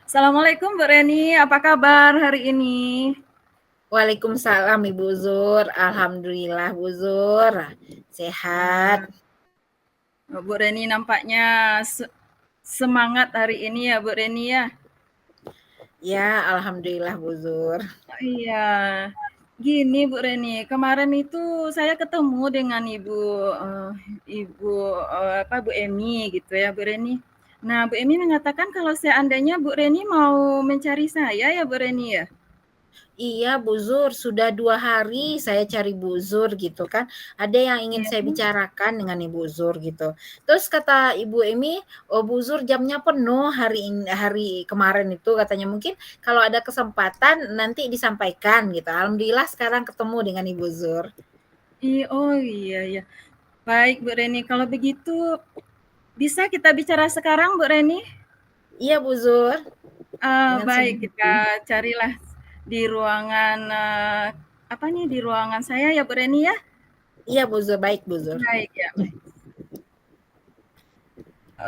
Assalamualaikum Bu Reni, apa kabar hari ini? Waalaikumsalam Ibu Zur, alhamdulillah Bu Zur, sehat. Bu Reni nampaknya semangat hari ini ya Bu Reni ya. Ya, alhamdulillah Bu Zur. Iya, gini Bu Reni, kemarin itu saya ketemu dengan Ibu apa Bu Emi gitu ya Bu Reni. Nah Bu Emi mengatakan kalau seandainya Bu Reni mau mencari saya ya Bu Reni ya. Iya Bu Zur, sudah 2 hari saya cari Bu Zur gitu kan. Ada yang ingin Iya. saya bicarakan dengan Ibu Zur gitu. Terus kata Ibu Emi, "Oh Bu Zur jamnya penuh hari kemarin itu," katanya. "Mungkin kalau ada kesempatan nanti disampaikan," gitu. Alhamdulillah sekarang ketemu dengan Ibu Zur. Oh iya ya. Baik Bu Reni, kalau begitu bisa kita bicara sekarang Bu Reni? Iya Bu Zur, dengan Baik, senang kita hati. carilah di ruangan, apa nih, di ruangan saya ya, Bu Reni ya? Iya Bu Zur, baik Bu Zur. Baik ya, baik.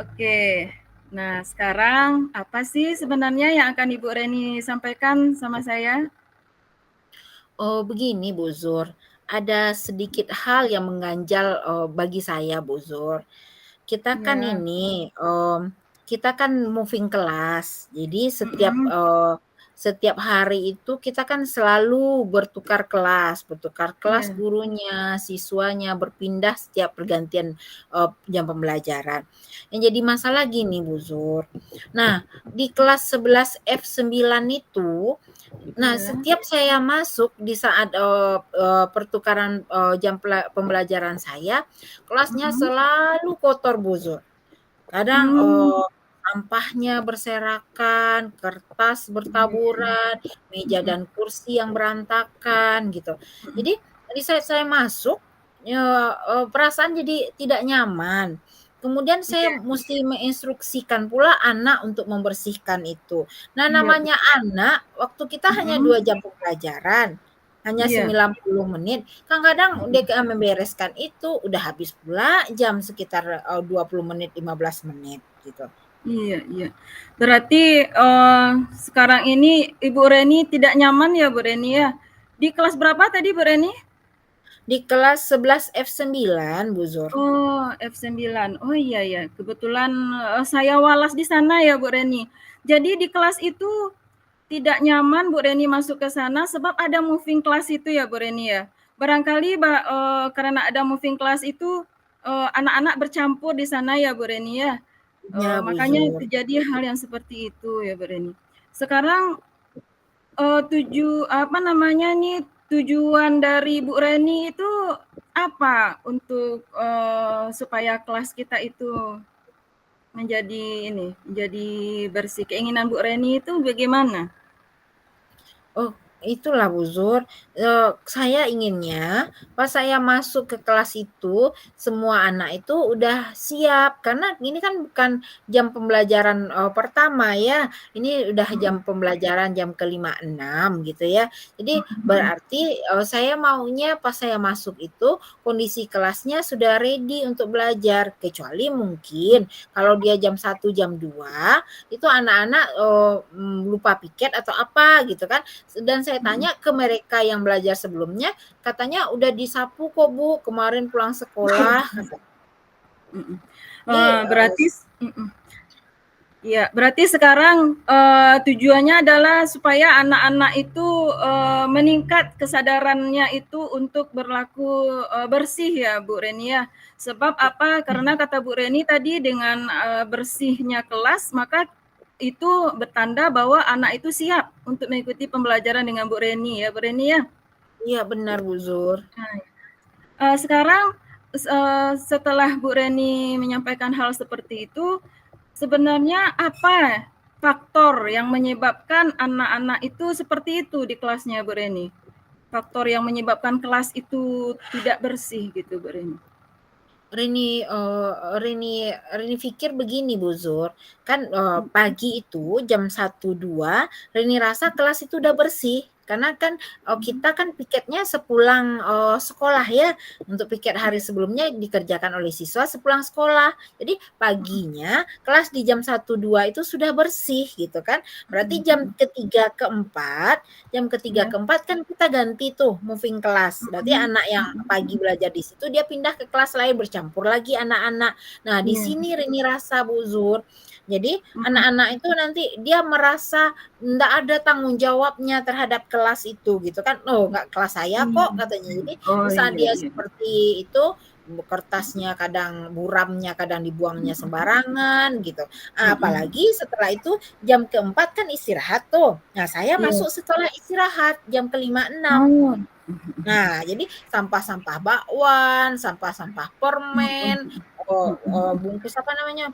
Oke. Nah, sekarang apa sih sebenarnya yang akan Ibu Reni sampaikan sama saya? Oh, begini Bu Zur, ada sedikit hal yang mengganjal, bagi saya Bu Zur. Kita kan Ya, ini, kita kan moving kelas. Jadi mhm, setiap hari itu kita kan selalu bertukar kelas iya, gurunya, siswanya, berpindah setiap pergantian, jam pembelajaran. Yang jadi masalah gini Bu Zur, nah di kelas 11 F9 itu, nah, iya, setiap saya masuk di saat, pertukaran, jam pembelajaran saya, kelasnya mhm, selalu kotor, Bu Zur. Kadang, mmm, sampahnya berserakan, kertas iya, bertaburan, meja mhm, dan kursi yang berantakan, gitu. mhm, Jadi di saat saya masuk, perasaan jadi tidak nyaman. Kemudian saya iya, musti menginstruksikan pula anak untuk membersihkan itu. Nah, iya, namanya anak, waktu kita hanya mhm, 2 jam pembelajaran, hanya iya, 90 menit, kadang-kadang mhm, dia membereskan itu udah habis pula jam sekitar, 20 menit, 15 menit, gitu. iya, iya. Berarti, sekarang ini Ibu Reni tidak nyaman ya, Bu Reni ya? Di kelas berapa tadi Bu Reni? Di kelas 11 F9, Bu Zur. Oh, F9. Oh iya ya, kebetulan, saya walas di sana ya, Bu Reni. Jadi di kelas itu tidak nyaman Bu Reni masuk ke sana sebab ada moving class itu ya, Bu Reni ya? Barangkali karena ada moving class itu, anak-anak bercampur di sana ya, Bu Reni ya? Iya, Bu Makanya Zur. terjadi hal yang seperti itu ya, Bu Reni. Sekarang, apa namanya nih, tujuan dari Bu Reni itu apa untuk, supaya kelas kita itu menjadi bersih? Keinginan Bu Reni itu bagaimana? Oh, itulah Bu Zur, saya inginnya pas saya masuk ke kelas itu, semua anak itu udah siap, karena ini kan bukan jam pembelajaran, pertama ya, ini udah Mhm, jam pembelajaran jam ke-5, 6 gitu ya. Jadi mhm, berarti, saya maunya pas saya masuk itu, kondisi kelasnya sudah ready untuk belajar, kecuali mungkin kalau dia jam 1, jam 2 itu anak-anak, lupa piket atau apa gitu kan, dan saya mhm, tanya ke mereka yang belajar sebelumnya, katanya, "Udah disapu kok Bu, kemarin pulang sekolah," kata. mhm. Jadi, Berarti mhm. Iya, berarti sekarang, tujuannya adalah supaya anak-anak itu, meningkat kesadarannya itu untuk berlaku, bersih ya, Bu Reni ya. Sebab apa, karena kata Bu Reni tadi dengan, bersihnya kelas, maka itu bertanda bahwa anak itu siap untuk mengikuti pembelajaran dengan Bu Reni ya, Bu Reni ya? iya benar Bu Zur. Nah, sekarang, setelah Bu Reni menyampaikan hal seperti itu, sebenarnya apa faktor yang menyebabkan anak-anak itu seperti itu di kelasnya, Bu Reni? Faktor yang menyebabkan kelas itu tidak bersih gitu, Bu Reni. Rini, Rini pikir begini Bu Zur, kan, Mhm, pagi itu jam 1, 2 Rini rasa kelas itu udah bersih, Karena kan kita kan piketnya sepulang sekolah ya, untuk piket hari Iya. sebelumnya dikerjakan oleh siswa sepulang sekolah. Jadi paginya kelas di jam 1, 2 itu sudah bersih gitu kan. Berarti jam ketiga, keempat, Iya. kan kita ganti tuh moving kelas. Berarti anak yang pagi belajar di situ dia pindah ke kelas lain, bercampur lagi anak-anak. Nah, di Iya. sini Rini rasa Bu Zur. Jadi anak-anak itu nanti dia merasa nggak ada tanggung jawabnya terhadap kelas itu gitu kan. Oh, nggak kelas saya kok katanya. Jadi Oh, di saat iya dia iya. seperti itu, kertasnya kadang buramnya kadang dibuangnya sembarangan gitu. Apalagi setelah itu jam keempat kan istirahat tuh. Nah, saya Iya. masuk setelah istirahat jam kelima enam. Oh. Nah, jadi sampah-sampah bakwan, sampah-sampah permen, bungkus apa namanya,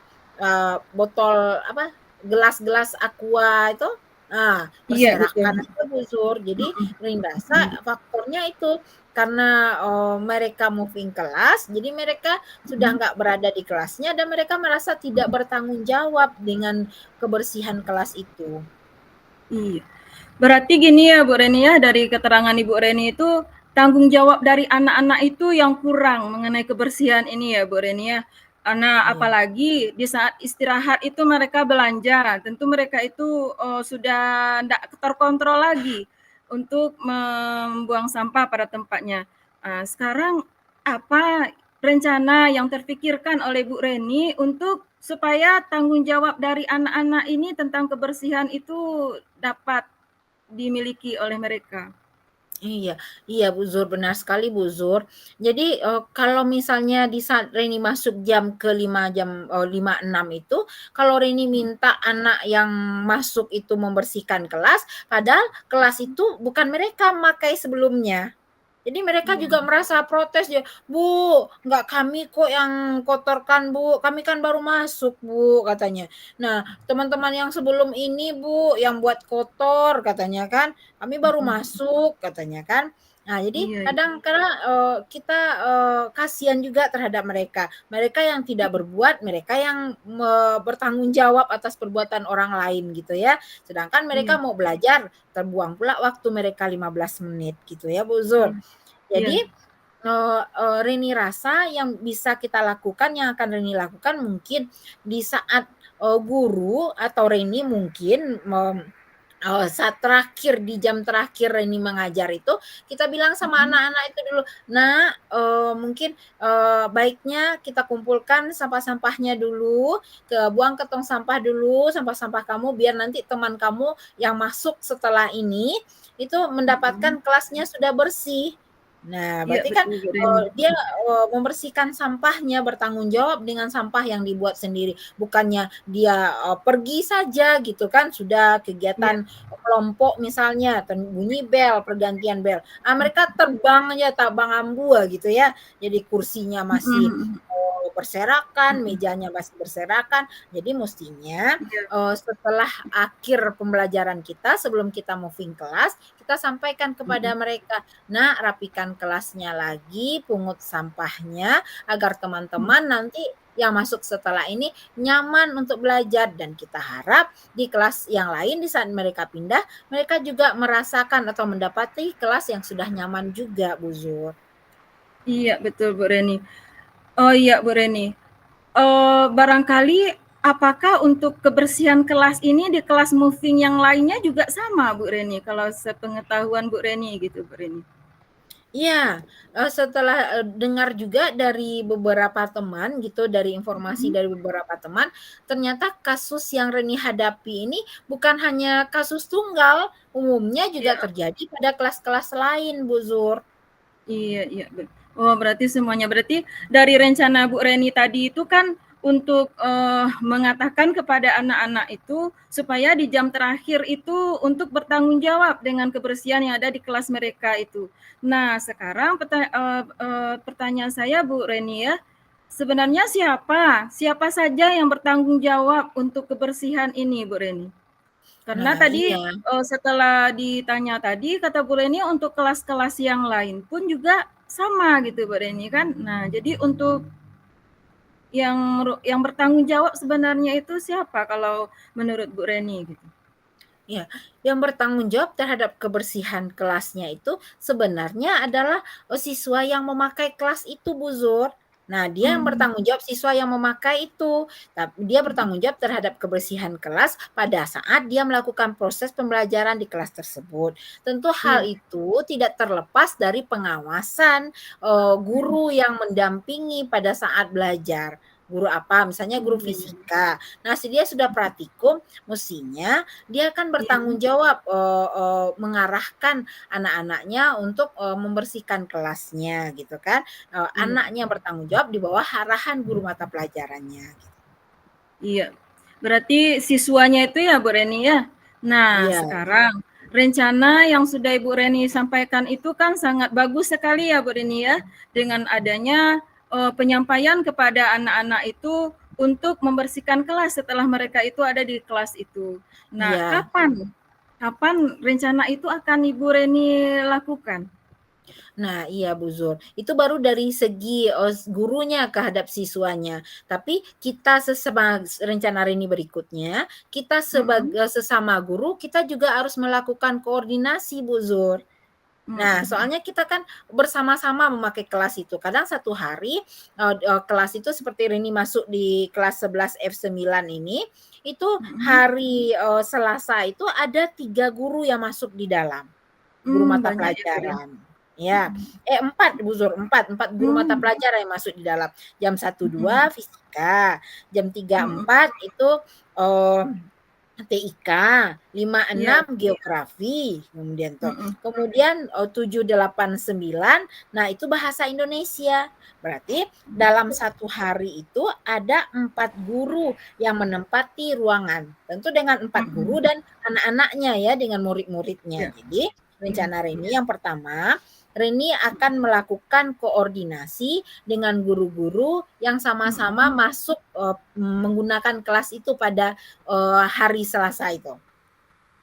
botol apa, gelas-gelas Aqua itu, Iya, betul. berserakan aja busur. Jadi Ring rasa faktornya itu, karena, mereka moving kelas, jadi mereka sudah nggak berada di kelasnya dan mereka merasa tidak bertanggung jawab dengan kebersihan kelas itu. Iya. Berarti gini ya Bu Reni ya, dari keterangan Ibu Reni itu tanggung jawab dari anak-anak itu yang kurang mengenai kebersihan ini ya Bu Reni ya. Karena Iya. apalagi di saat istirahat itu mereka belanja, tentu mereka itu sudah tidak terkontrol lagi untuk membuang sampah pada tempatnya. Sekarang apa rencana yang terpikirkan oleh Bu Reni untuk supaya tanggung jawab dari anak-anak ini tentang kebersihan itu dapat dimiliki oleh mereka? Iya iya, Bu Zur, benar sekali, Bu Zur. Jadi, kalau misalnya di saat Reni masuk jam ke-5 jam, 5.06 itu, kalau Reni minta anak yang masuk itu membersihkan kelas, padahal kelas itu bukan mereka makai sebelumnya. Jadi mereka juga merasa protes ya, "Bu, nggak kami kok yang kotorkan, Bu, kami kan baru masuk, Bu," katanya. "Nah, teman-teman yang sebelum ini, Bu, yang buat kotor," katanya kan, "kami baru masuk," katanya kan. Nah, jadi Iya, kadang kala, kita, kasihan juga terhadap mereka. Mereka yang tidak berbuat, mereka yang bertanggung jawab atas perbuatan orang lain gitu ya. Sedangkan iya, mereka mau belajar, terbuang pula waktu mereka 15 menit gitu ya, Bu Zur. iya, iya, Jadi, Reni rasa yang bisa kita lakukan, yang akan Reni lakukan mungkin di saat, guru atau Reni mungkin saat terakhir di jam terakhir Reni mengajar itu, kita bilang sama anak-anak itu dulu, "Nak, mungkin, baiknya kita kumpulkan sampah-sampahnya dulu, buang ke tong sampah dulu, sampah-sampah kamu, biar nanti teman kamu yang masuk setelah ini, itu mendapatkan kelasnya sudah bersih." Nah, iya berarti kan, betul Bu Reni. dia, membersihkan sampahnya, bertanggung jawab dengan sampah yang dibuat sendiri. Bukannya dia, pergi saja gitu kan, sudah Iya, kegiatan kelompok misalnya, bunyi bel, pergantian bel. Mereka terbang aja, terbang ambua gitu ya. Jadi kursinya masih, berserakan, mejanya masih berserakan. Jadi mestinya, iya, setelah akhir pembelajaran kita, sebelum kita moving kelas, kita sampaikan kepada mereka, "Nak, rapikan kelasnya lagi, pungut sampahnya, agar teman-teman nanti yang masuk setelah ini nyaman untuk belajar." Dan kita harap di kelas yang lain di saat mereka pindah, mereka juga merasakan atau mendapati kelas yang sudah nyaman juga, Bu Zur. iya betul Bu Reni. Oh iya Bu Reni, barangkali apakah untuk kebersihan kelas ini di kelas moving yang lainnya juga sama Bu Reni, kalau sepengetahuan Bu Reni gitu Bu Reni? Iya, setelah, dengar juga dari beberapa teman gitu, dari informasi dari beberapa teman, ternyata kasus yang Reni hadapi ini bukan hanya kasus tunggal, umumnya juga Iya. terjadi pada kelas-kelas lain, Bu Zur. Iya iya, oh berarti semuanya. Berarti dari rencana Bu Reni tadi itu kan untuk, mengatakan kepada anak-anak itu supaya di jam terakhir itu untuk bertanggung jawab dengan kebersihan yang ada di kelas mereka itu. Nah sekarang pertanyaan saya Bu Reni ya, sebenarnya siapa saja yang bertanggung jawab untuk kebersihan ini Bu Reni? Karena Nah, tadi, iya. setelah ditanya tadi kata Bu Reni untuk kelas-kelas yang lain pun juga sama gitu Bu Reni kan. Nah jadi untuk yang bertanggung jawab sebenarnya itu siapa kalau menurut Bu Reni gitu? Ya, yang bertanggung jawab terhadap kebersihan kelasnya itu sebenarnya adalah, siswa yang memakai kelas itu, Bu Zur. Nah, dia yang Mmm, bertanggung jawab siswa yang memakai itu, dia mhm, bertanggung jawab terhadap kebersihan kelas pada saat dia melakukan proses pembelajaran di kelas tersebut. Tentu hal iya, itu tidak terlepas dari pengawasan, mhm, guru yang mendampingi pada saat belajar. Guru apa, misalnya guru iya, fisika. Nah, dia sudah praktikum, mestinya dia kan iya, bertanggung jawab, mengarahkan anak-anaknya untuk, membersihkan kelasnya gitu kan, iya, anaknya bertanggung jawab di bawah arahan guru mata pelajarannya gitu. iya. Berarti siswanya itu ya Bu Reni ya? Nah Iya, sekarang rencana yang sudah Ibu Reni sampaikan itu kan sangat bagus sekali ya Bu Reni ya, dengan adanya, penyampaian kepada anak-anak itu untuk membersihkan kelas setelah mereka itu ada di kelas itu. Nah iya. kapan kapan rencana itu akan Ibu Reni lakukan? Nah, iya Bu Zur, itu baru dari segi, gurunya terhadap siswanya. Tapi kita rencana Reni berikutnya, kita Mhm, sebagai sesama guru, kita juga harus melakukan koordinasi Bu Zur. mhm, Nah, mhm, soalnya kita kan bersama-sama memakai kelas itu. Kadang satu hari, kelas itu seperti Reni masuk di kelas 11 F9 ini, itu mhm. hari, Selasa itu ada 3 guru yang masuk di dalam, guru mata Banyak ya Bu ya? pelajaran. Ya, Mhm, 4 Bu Zur, 4 guru mata mmm, pelajaran yang masuk di dalam. Jam satu mhm, dua fisika, jam tiga mhm, empat itu, eee TIK, lima iya, enam geografi, kemudian tuh. mhm, Kemudian, 7, 8, 9, nah itu bahasa Indonesia. Berarti dalam satu hari itu ada 4 guru yang menempati ruangan. Tentu dengan 4 mhm, guru dan anak-anaknya ya, dengan murid-muridnya. iya, Jadi iya, rencana Reni yang pertama, Reni akan melakukan koordinasi dengan guru-guru yang sama-sama mhm, masuk, menggunakan kelas itu pada hari Selasa itu.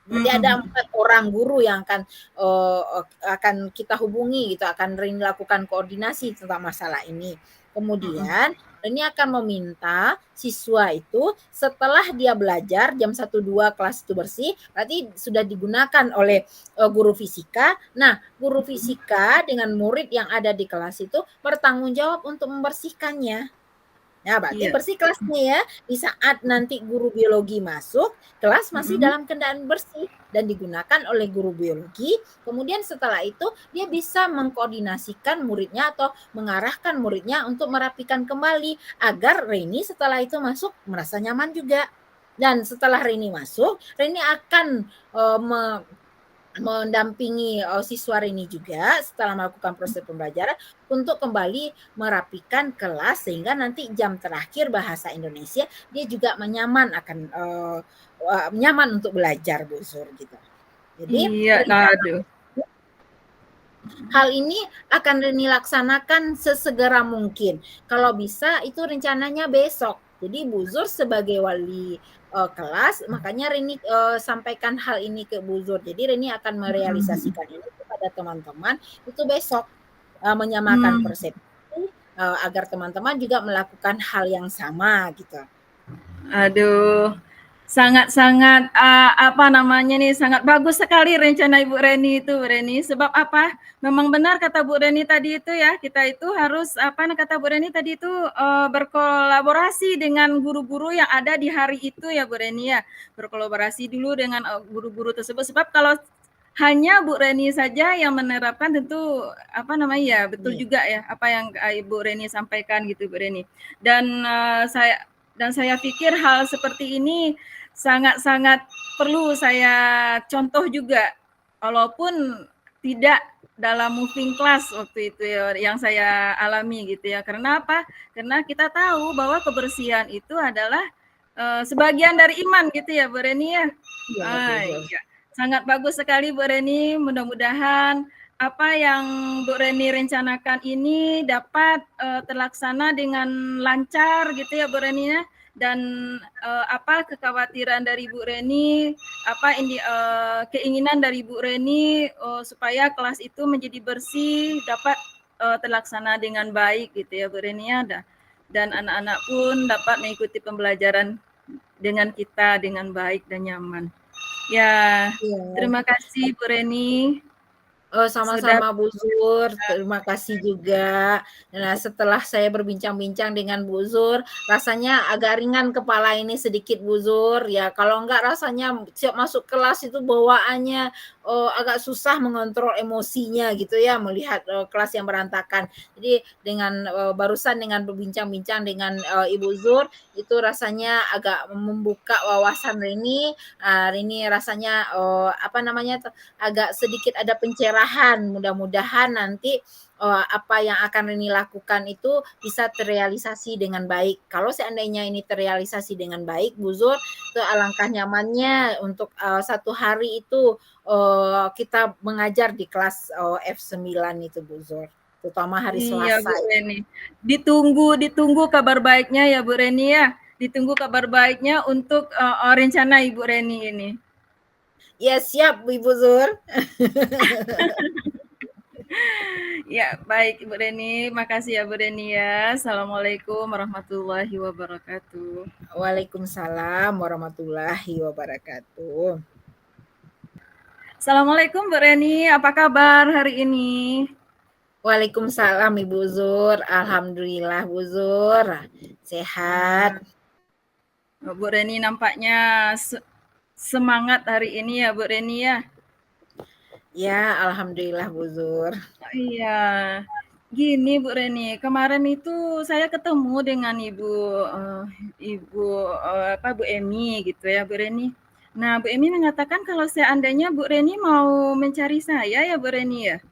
Berarti ada mhm, 4 orang guru yang akan kita hubungi gitu, akan Reni lakukan koordinasi tentang masalah ini. mhm, Kemudian Reni akan meminta siswa itu setelah dia belajar jam 1, 2 kelas itu bersih, berarti sudah digunakan oleh, guru fisika. Nah, guru mhm, fisika dengan murid yang ada di kelas itu bertanggung jawab untuk membersihkannya. Nah, berarti iya, bersih kelasnya ya. Di saat nanti guru biologi masuk, kelas masih mhm, dalam keadaan bersih dan digunakan oleh guru biologi. Kemudian setelah itu dia bisa mengkoordinasikan muridnya atau mengarahkan muridnya untuk merapikan kembali agar Reni setelah itu masuk merasa nyaman juga. Dan setelah Reni masuk, Reni akan mendampingi, siswa Reni juga setelah melakukan proses pembelajaran untuk kembali merapikan kelas sehingga nanti jam terakhir bahasa Indonesia dia juga nyaman untuk belajar Bu Zur gitu. Jadi iya, rencana aduh, hal ini akan Reni laksanakan sesegera mungkin. Kalau bisa itu rencananya besok. Jadi Bu Zur sebagai wali kelas, makanya Reni sampaikan hal ini ke Bu Zur. Jadi Reni akan mhm, mhm, merealisasikan ini kepada teman-teman itu besok, menyamakan mmm. persepsi agar teman-teman juga melakukan hal yang sama gitu. Aduh, sangat-sangat, apa namanya nih, sangat bagus sekali rencana Ibu Reni itu, Bu Reni. Sebab apa, memang benar kata Bu Reni tadi itu ya, kita itu harus, apa kata Bu Reni tadi itu, berkolaborasi dengan guru-guru yang ada di hari itu ya, Bu Reni ya. Berkolaborasi dulu dengan, guru-guru tersebut, sebab kalau hanya Bu Reni saja yang menerapkan tentu, apa namanya ya, betul Iya. juga ya, apa yang, Ibu Reni sampaikan gitu, Bu Reni. Dan, saya pikir hal seperti ini sangat-sangat perlu saya contoh juga, walaupun tidak dalam moving class waktu itu ya, yang saya alami gitu ya. Karena apa? Karena kita tahu bahwa kebersihan itu adalah sebagian dari iman gitu ya, Bu Reni ya. Iya, Bu Zur. Iya, sangat bagus sekali Bu Reni. Mudah-mudahan apa yang Bu Reni rencanakan ini dapat terlaksana dengan lancar gitu ya Bu Reni ya. Dan apa kekhawatiran dari Bu Reni, apa ini keinginan dari Bu Reni supaya kelas itu menjadi bersih, dapat terlaksana dengan baik gitu ya Bu Reni ya. Dan anak-anak pun dapat mengikuti pembelajaran dengan kita dengan baik dan nyaman. Ya, Iya. terima kasih Bu Reni Oh, sudah sama-sama Bu Zur, terima kasih juga. Nah, setelah saya berbincang-bincang dengan Bu Zur, rasanya agak ringan kepala ini sedikit Bu Zur. Ya, kalau enggak rasanya siap masuk kelas itu bawaannya agak susah mengontrol emosinya gitu ya, melihat kelas yang berantakan. Jadi dengan barusan dengan berbincang-bincang dengan Ibu Zur, itu rasanya agak membuka wawasan Rini. Rini rasanya apa namanya agak sedikit ada pencerahan. Mudah-mudahan nanti apa yang akan Rini lakukan itu bisa terrealisasi dengan baik. Kalau seandainya ini terrealisasi dengan baik, Bu Zul, itu alangkah nyamannya untuk satu hari itu kita mengajar di kelas F9 itu, Bu Zul, terutama hari iya Selasa. Bu Reni. Ditunggu kabar baiknya ya Bu Reni ya. Ditunggu kabar baiknya untuk rencana Ibu Reni ini. Ya siap, Ibu Zur. Ya, baik Ibu Reni. Makasih ya Bu Reni ya. Assalamualaikum warahmatullahi wabarakatuh. Waalaikumsalam warahmatullahi wabarakatuh. Assalamualaikum Bu Reni, apa kabar hari ini? Waalaikumsalam Ibu Zur, alhamdulillah Bu Zur, sehat. Bu Reni nampaknya semangat hari ini ya Bu Reni ya. Ya, alhamdulillah Bu Zur. Iya, gini Bu Reni, kemarin itu saya ketemu dengan Ibu Bu Emi gitu ya Bu Reni. Nah Bu Emi mengatakan kalau seandainya Bu Reni mau mencari saya ya Bu Reni ya.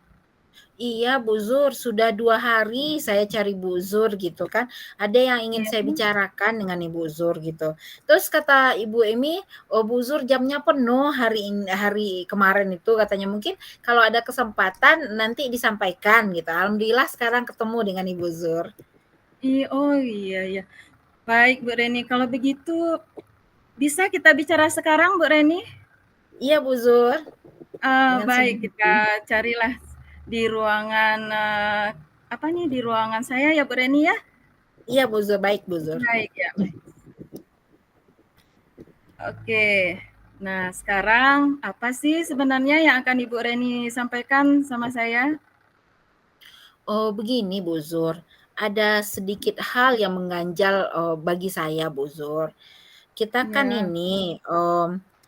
Iya Bu Zur, sudah 2 hari saya cari Bu Zur gitu kan. Ada yang ingin Iya. saya bicarakan dengan Ibu Zur gitu. Terus kata Ibu Emi, "Oh Bu Zur jamnya penuh hari kemarin itu," katanya. "Mungkin kalau ada kesempatan nanti disampaikan," gitu. Alhamdulillah sekarang ketemu dengan Ibu Zur. Oh iya ya. Baik Bu Reni, kalau begitu bisa kita bicara sekarang Bu Reni? Iya Bu Zur, dengan Baik, senang kita hati. carilah di ruangan, apa nih, di ruangan saya ya Bu Reni ya? Iya Bu Zur, baik Bu Zur. Baik ya, baik. Oke. Nah, sekarang apa sih sebenarnya yang akan Ibu Reni sampaikan sama saya? Oh begini Bu Zur, ada sedikit hal yang mengganjal bagi saya Bu Zur. Kita kan Ya, ini,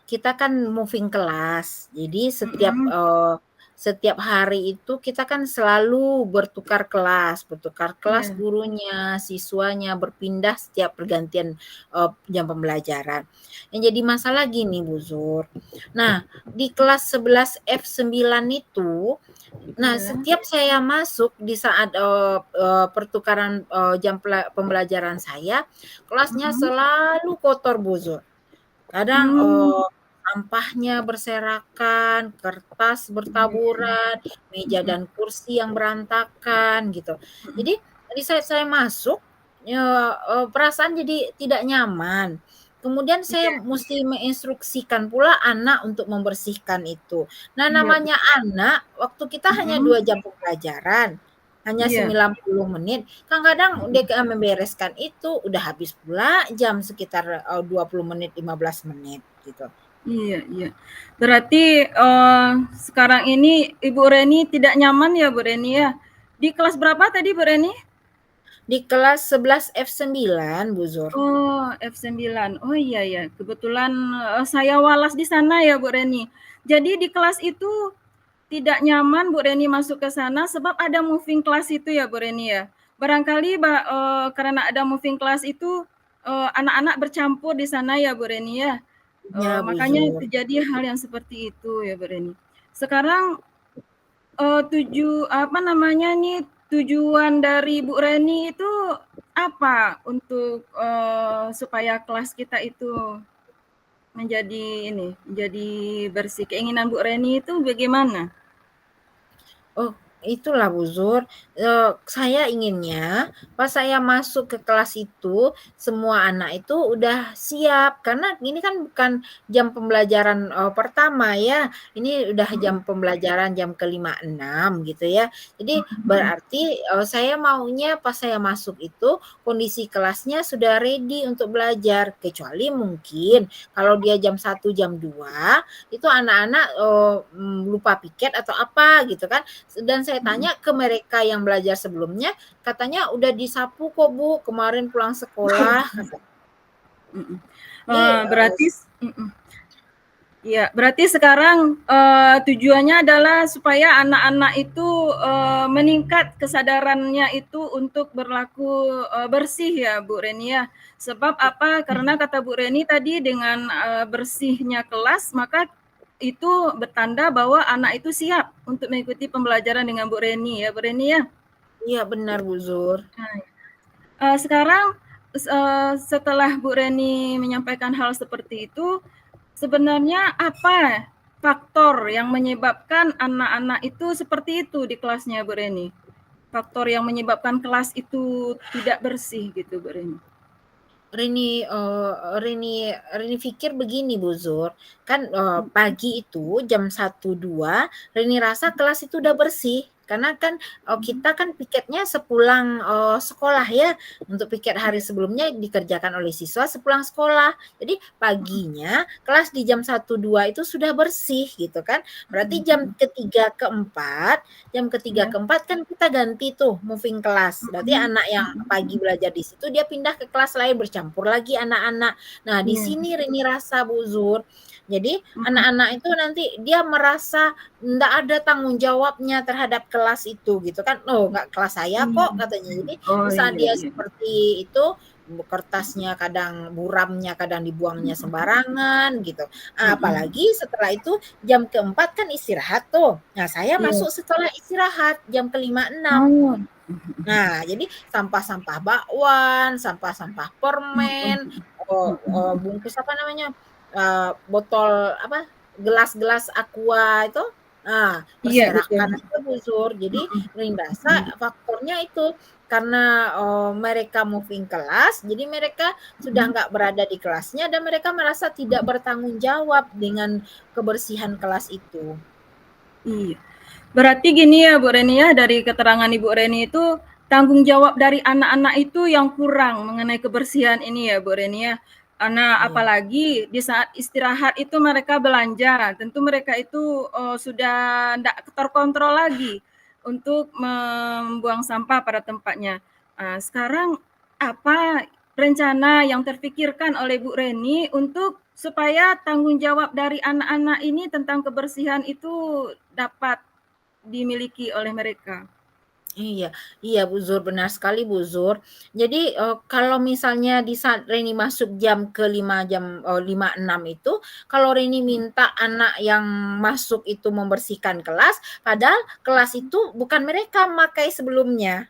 kita kan moving kelas. Jadi mhm, setiap hari itu kita kan selalu bertukar kelas iya, gurunya, siswanya, berpindah setiap pergantian, jam pembelajaran. Yang jadi masalah gini Bu Zur, nah di kelas 11 F9 itu, nah iya, setiap saya masuk di saat, pertukaran, jam pembelajaran saya, kelasnya mhm, selalu kotor Bu Zur. Kadang, mmm, sampahnya berserakan, kertas iya, bertaburan, meja mhm, dan kursi yang berantakan gitu. mhm, Jadi di saat saya masuk, perasaan jadi tidak nyaman. Kemudian saya iya, musti menginstruksikan pula anak untuk membersihkan itu. Nah iya, namanya anak, waktu kita hanya mhm, 2 jam pembelajaran, hanya iya, 90 menit, kadang-kadang mhm. dia membereskan itu udah habis pula jam sekitar, 20 menit, 15 menit gitu. Iya iya. Berarti, sekarang ini Ibu Reni tidak nyaman ya, Bu Reni ya? Di kelas berapa tadi Bu Reni? Di kelas 11 F9 Bu Zur. Oh, F9. Oh iya ya, kebetulan, saya walas di sana ya, Bu Reni. Jadi di kelas itu tidak nyaman Bu Reni masuk ke sana sebab ada moving class itu ya, Bu Reni ya? Barangkali karena ada moving class itu, anak-anak bercampur di sana ya, Bu Reni ya? Iya Bu Makanya Zur. terjadi hal yang seperti itu ya, Bu Reni. Sekarang, apa namanya nih, tujuan dari Bu Reni itu apa untuk, supaya kelas kita itu menjadi bersih? Keinginan Bu Reni itu bagaimana? Oh, itulah Bu Zur, saya inginnya pas saya masuk ke kelas itu, semua anak itu udah siap, karena ini kan bukan jam pembelajaran, pertama ya, ini udah Mhm, jam pembelajaran jam ke-5, 6 gitu ya. Jadi mhm, berarti, saya maunya pas saya masuk itu, kondisi kelasnya sudah ready untuk belajar, kecuali mungkin kalau dia jam 1, jam 2 itu anak-anak, lupa piket atau apa gitu kan, dan saya mhm, tanya ke mereka yang belajar sebelumnya, katanya udah disapu kok Bu, kemarin pulang sekolah kata. mhm. Jadi, Berarti mhm. Iya, berarti sekarang, tujuannya adalah supaya anak-anak itu, meningkat kesadarannya itu untuk berlaku, bersih ya, Bu Reni ya. Sebab apa, karena kata Bu Reni tadi dengan, bersihnya kelas, maka itu bertanda bahwa anak itu siap untuk mengikuti pembelajaran dengan Bu Reni ya, Bu Reni ya? iya benar Bu Zur. Nah, sekarang, setelah Bu Reni menyampaikan hal seperti itu, sebenarnya apa faktor yang menyebabkan anak-anak itu seperti itu di kelasnya, Bu Reni? Faktor yang menyebabkan kelas itu tidak bersih gitu, Bu Reni? Rini pikir begini Bu Zur, kan, pagi itu jam 1, 2 Rini rasa kelas itu udah bersih, karena kan, kita kan piketnya sepulang, sekolah ya, untuk piket hari Iya, sebelumnya dikerjakan oleh siswa sepulang sekolah. Jadi paginya kelas di jam 1, 2 itu sudah bersih gitu kan, berarti iya, jam ketiga keempat kan kita ganti tuh moving kelas. Berarti anak yang pagi belajar di situ dia pindah ke kelas lain bercampur lagi anak-anak. Nah, di iya, sini Rini rasa Bu Zur. Jadi anak-anak itu nanti dia merasa ndak ada tanggung jawabnya terhadap kelas itu gitu kan. Oh, nggak kelas saya kok katanya. Jadi oh di saat iya, dia iya, seperti itu kertasnya kadang buramnya kadang dibuangnya sembarangan gitu. Apalagi setelah itu jam 4 kan istirahat tuh. Nah, saya iya, masuk setelah istirahat jam ke-5, 6. oh, Nah, jadi sampah-sampah bakwan, sampah-sampah permen, bungkus apa namanya, botol apa, gelas-gelas Aqua itu, nah, iya betul, berserakan aja Bu Zur. Jadi Ring rasa faktornya itu, karena, mereka moving kelas, jadi mereka sudah nggak berada di kelasnya dan mereka merasa tidak bertanggung jawab dengan kebersihan kelas itu. iya. Berarti gini ya Bu Reni ya, dari keterangan Ibu Reni itu tanggung jawab dari anak-anak itu yang kurang mengenai kebersihan ini ya Bu Reni ya. Karena Iya, apalagi di saat istirahat itu mereka belanja, tentu mereka itu sudah tidak terkontrol lagi untuk membuang sampah pada tempatnya. Sekarang apa rencana yang terpikirkan oleh Bu Reni untuk supaya tanggung jawab dari anak-anak ini tentang kebersihan itu dapat dimiliki oleh mereka. iya iya Bu Zur, benar sekali Bu Zur. Jadi, kalau misalnya di saat Reni masuk jam ke-5, jam 5, 6 itu, kalau Reni minta anak yang masuk itu membersihkan kelas, padahal kelas itu bukan mereka makai sebelumnya.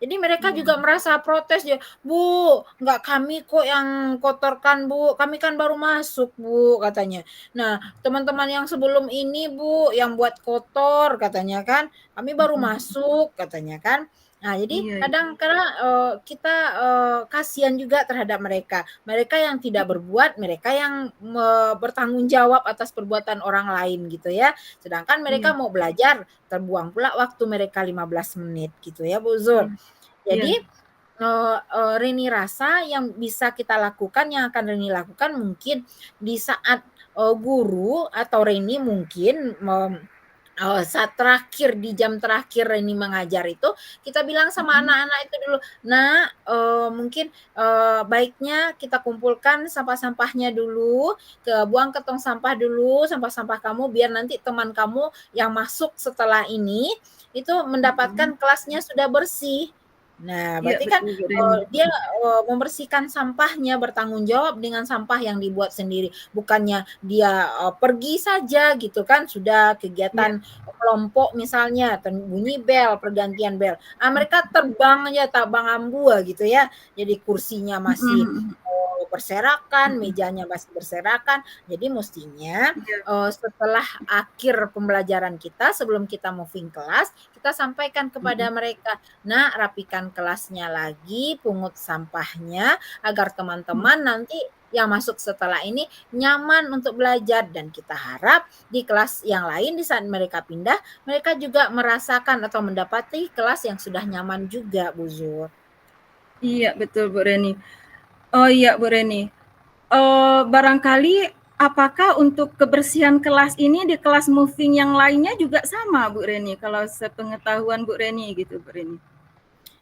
Jadi mereka Iya. juga merasa protes ya, "Bu, nggak kami kok yang kotorkan Bu, kami kan baru masuk Bu," katanya. "Nah, teman-teman yang sebelum ini Bu, yang buat kotor," katanya kan, "kami baru Mhm. masuk," katanya kan. Nah, jadi Iya, kadang kala, kita, kasihan juga terhadap mereka. Mereka yang tidak berbuat, mereka yang bertanggung jawab atas perbuatan orang lain gitu ya. Sedangkan iya, mereka mau belajar, terbuang pula waktu mereka 15 menit gitu ya, Bu Zur. iya, iya, Jadi, Reni rasa yang bisa kita lakukan, yang akan Reni lakukan mungkin di saat, guru atau Reni mungkin saat terakhir di jam terakhir Reni mengajar itu, kita bilang sama mhm, anak-anak itu dulu, "Nak, mungkin, baiknya kita kumpulkan sampah-sampahnya dulu, buang ke tong sampah dulu, sampah-sampah kamu, biar nanti teman kamu yang masuk setelah ini, itu mhm. mendapatkan kelasnya sudah bersih." Nah, Iya berarti kan, betul Bu Reni. dia, membersihkan sampahnya, bertanggung jawab dengan sampah yang dibuat sendiri, bukannya dia, pergi saja gitu kan, sudah Iya, kegiatan kelompok misalnya, bunyi bel, pergantian bel, mereka terbang aja, terbang ambua gitu ya, jadi kursinya mhm, masih, mhm. berserakan, Mhm. mejanya masih berserakan. Jadi mestinya, Iya. setelah akhir pembelajaran kita, sebelum kita moving kelas, kita sampaikan kepada Mhm. mereka, "Nak, rapikan kelasnya lagi, pungut sampahnya, agar Mhm. teman-teman nanti yang masuk setelah ini nyaman untuk belajar." Dan kita harap di kelas yang lain di saat mereka pindah, mereka juga merasakan atau mendapati kelas yang sudah nyaman juga, Bu Zur. Iya, betul Bu Reni. Oh iya Bu Reni, barangkali apakah untuk kebersihan kelas ini di kelas moving yang lainnya juga sama Bu Reni, kalau sepengetahuan Bu Reni gitu Bu Reni?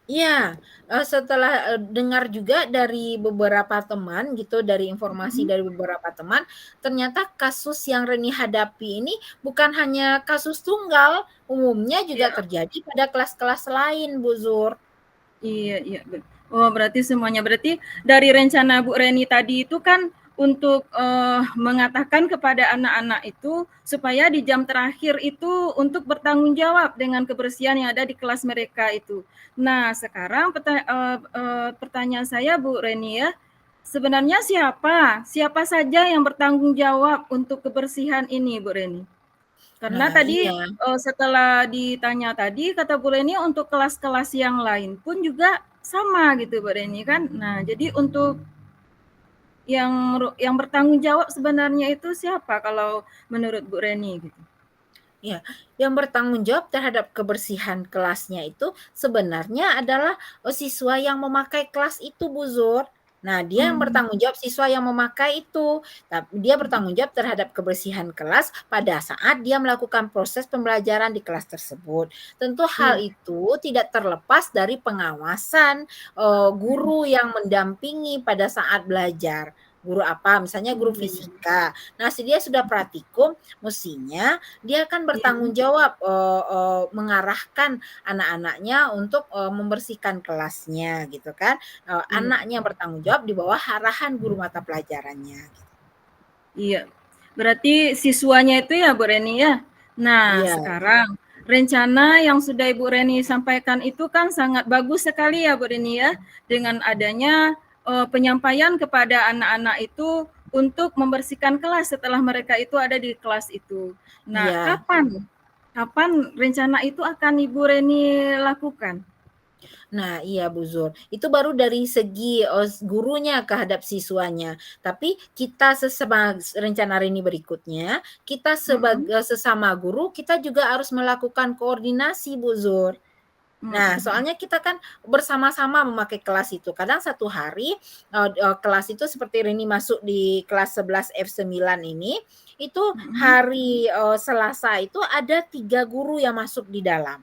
Iya, setelah, dengar juga dari beberapa teman gitu, dari informasi Mhm. dari beberapa teman, ternyata kasus yang Reni hadapi ini bukan hanya kasus tunggal, umumnya juga Iya. terjadi pada kelas-kelas lain, Bu Zur. Iya iya, oh berarti semuanya. Berarti dari rencana Bu Reni tadi itu kan untuk, mengatakan kepada anak-anak itu supaya di jam terakhir itu untuk bertanggung jawab dengan kebersihan yang ada di kelas mereka itu. Nah sekarang pertanyaan saya Bu Reni ya, sebenarnya siapa saja yang bertanggung jawab untuk kebersihan ini Bu Reni? Karena Nah, tadi, iya. setelah ditanya tadi kata Bu Reni untuk kelas-kelas yang lain pun juga sama gitu Bu Reni kan. Nah jadi untuk yang bertanggung jawab sebenarnya itu siapa kalau menurut Bu Reni gitu? Iya, yang bertanggung jawab terhadap kebersihan kelasnya itu sebenarnya adalah, siswa yang memakai kelas itu, Bu Zur. Nah, dia yang Mmm. bertanggung jawab siswa yang memakai itu, dia Mhm. bertanggung jawab terhadap kebersihan kelas pada saat dia melakukan proses pembelajaran di kelas tersebut. Tentu hal Iya. itu tidak terlepas dari pengawasan, Mhm. guru yang mendampingi pada saat belajar. Guru apa? Misalnya guru Iya iya. fisika. Nah, dia sudah praktikum, mestinya dia kan bertanggung Iya. jawab, mengarahkan anak-anaknya untuk, membersihkan kelasnya gitu kan, Iya. anaknya bertanggung jawab di bawah arahan guru mata pelajarannya gitu. Iya. Berarti siswanya itu ya Bu Reni ya? Nah Iya. sekarang rencana yang sudah Ibu Reni sampaikan itu kan sangat bagus sekali ya Bu Reni ya, dengan adanya, penyampaian kepada anak-anak itu untuk membersihkan kelas setelah mereka itu ada di kelas itu. Nah Iya. kapan kapan rencana itu akan Ibu Reni lakukan? Nah, iya Bu Zur, itu baru dari segi, gurunya kehadap siswanya. Tapi kita rencana Reni berikutnya, kita Mhm. sesama guru, kita juga harus melakukan koordinasi Bu Zur. Mhm Nah, mhm. soalnya kita kan bersama-sama memakai kelas itu. Kadang satu hari, kelas itu seperti Reni masuk di kelas 11 F9 ini, itu Mhm. hari, Selasa itu ada 3 guru yang masuk di dalam,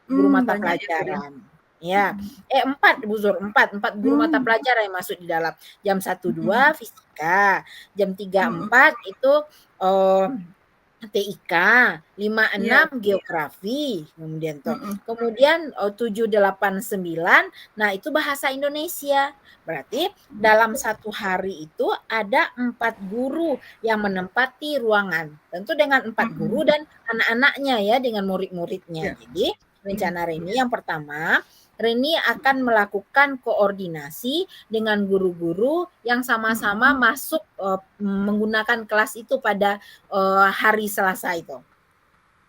guru mata Banyak ya Bu Reni? pelajaran. Ya, Mhm. 4 Bu Zur, 4 guru mata Mmm. pelajaran yang masuk di dalam. Jam 1, Mhm. 2 fisika, jam 3, Mhm. 4 itu, eee, TIK, 5, Iya. 6 geografi, kemudian tuh. Mhm. Kemudian, 7, 8, 9, nah itu bahasa Indonesia. Berarti dalam satu hari itu ada 4 guru yang menempati ruangan. Tentu dengan 4 guru Mhm. dan anak-anaknya ya, dengan murid-muridnya. Iya. Jadi Iya. rencana Reni yang pertama, Reni akan melakukan koordinasi dengan guru-guru yang sama-sama Mhm. masuk, menggunakan kelas itu pada, hari Selasa itu.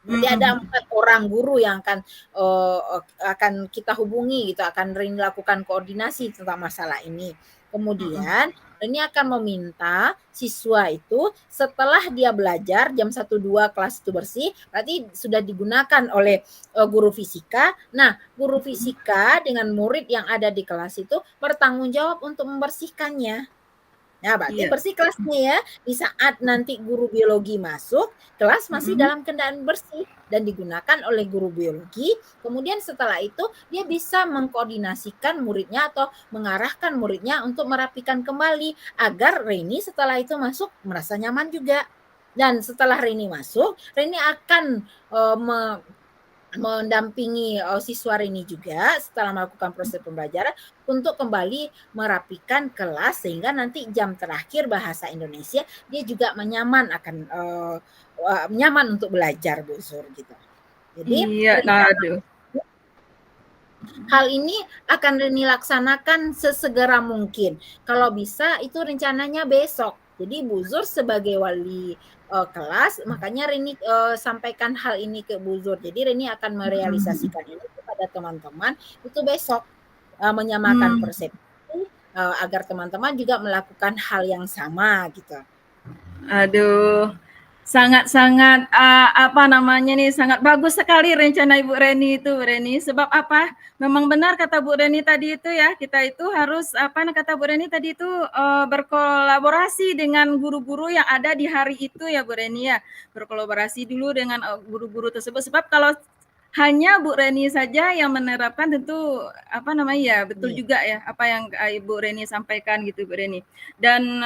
Berarti ada Mhm. 4 orang guru yang akan kita hubungi gitu, akan Reni lakukan koordinasi tentang masalah ini. Mhm. Kemudian Reni akan meminta siswa itu setelah dia belajar jam 1, 2 kelas itu bersih, berarti sudah digunakan oleh, guru fisika. Nah, guru Mhm. fisika dengan murid yang ada di kelas itu bertanggung jawab untuk membersihkannya. Nah, berarti Iya. bersih kelasnya ya. Di saat nanti guru biologi masuk, kelas masih Mhm. dalam keadaan bersih dan digunakan oleh guru biologi. Kemudian setelah itu dia bisa mengkoordinasikan muridnya atau mengarahkan muridnya untuk merapikan kembali agar Reni setelah itu masuk merasa nyaman juga. Dan setelah Reni masuk, Reni akan, mendampingi, siswa Reni juga setelah melakukan proses pembelajaran untuk kembali merapikan kelas sehingga nanti jam terakhir bahasa Indonesia dia juga nyaman untuk belajar Bu Zur gitu. Jadi Iya, rencana aduh. Hal ini akan Reni laksanakan sesegera mungkin. Kalau bisa itu rencananya besok. Jadi Bu Zur sebagai wali kelas, makanya Reni sampaikan hal ini ke Bu Zur. Jadi Reni akan Mhm. merealisasikan ini kepada teman-teman itu besok, menyamakan Hmm. persepsi agar teman-teman juga melakukan hal yang sama gitu. Aduh, sangat-sangat apa namanya nih, sangat bagus sekali rencana Ibu Reni itu, Bu Reni. Sebab apa? Memang benar kata Bu Reni tadi itu ya, kita itu harus apa kata Bu Reni tadi itu berkolaborasi dengan guru-guru yang ada di hari itu ya Bu Reni ya. Berkolaborasi dulu dengan guru-guru tersebut. Sebab kalau hanya Bu Reni saja yang menerapkan tentu apa namanya ya betul Iya. juga ya apa yang Ibu Reni sampaikan gitu Bu Reni. Dan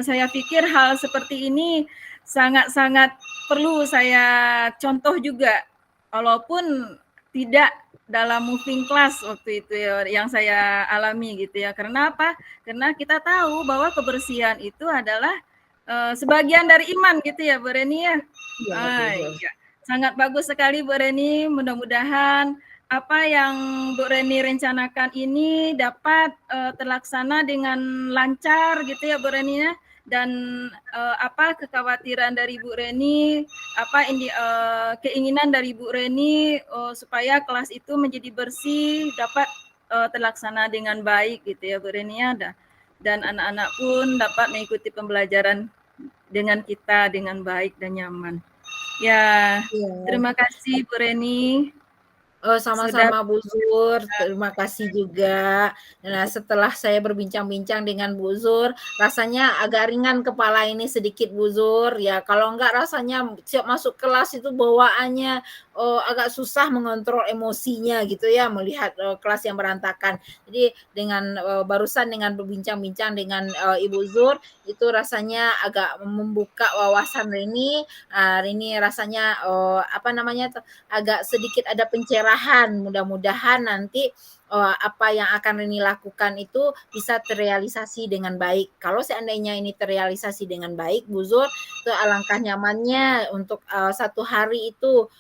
saya pikir hal seperti ini sangat-sangat perlu saya contoh juga, walaupun tidak dalam moving class waktu itu ya, yang saya alami gitu ya. Karena apa? Karena kita tahu bahwa kebersihan itu adalah sebagian dari iman gitu ya Bu Reni ya. Iya, Bu Zur. Iya. Sangat bagus sekali Bu Reni, mudah-mudahan apa yang Bu Reni rencanakan ini dapat terlaksana dengan lancar gitu ya Bu Reni ya. Dan apa kekhawatiran dari Bu Reni, apa keinginan dari Bu Reni supaya kelas itu menjadi bersih, dapat terlaksana dengan baik gitu ya Bu Reni ya. Dan anak-anak pun dapat mengikuti pembelajaran dengan kita dengan baik dan nyaman. Ya, Iya. terima kasih Bu Reni sudah. Sama-sama Bu Zur, terima kasih juga. Nah, setelah saya berbincang-bincang dengan Bu Zur, rasanya agak ringan kepala ini sedikit Bu Zur. Ya, kalau enggak rasanya siap masuk kelas itu bawaannya agak susah mengontrol emosinya gitu ya, melihat kelas yang berantakan. Jadi dengan barusan dengan berbincang-bincang dengan Ibu Zur, itu rasanya agak membuka wawasan Rini. Rini rasanya apa namanya agak sedikit ada pencerahan. Mudah-mudahan nanti apa yang akan Rini lakukan itu bisa terrealisasi dengan baik. Kalau seandainya ini terrealisasi dengan baik, Bu Zur, itu alangkah nyamannya untuk satu hari itu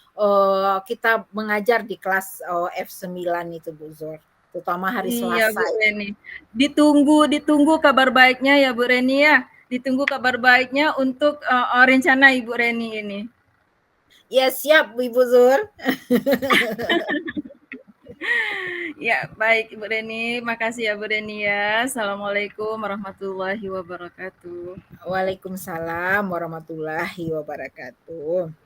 kita mengajar di kelas F9 itu, Bu Zur, terutama hari Iya Selasa. Bu Reni. Ditunggu kabar baiknya ya Bu Reni ya. Ditunggu kabar baiknya untuk rencana Ibu Reni ini. Ya siap Ibu Zur. Ya baik Ibu Reni, makasih ya Bu Reni ya. Assalamualaikum warahmatullahi wabarakatuh. Waalaikumsalam warahmatullahi wabarakatuh.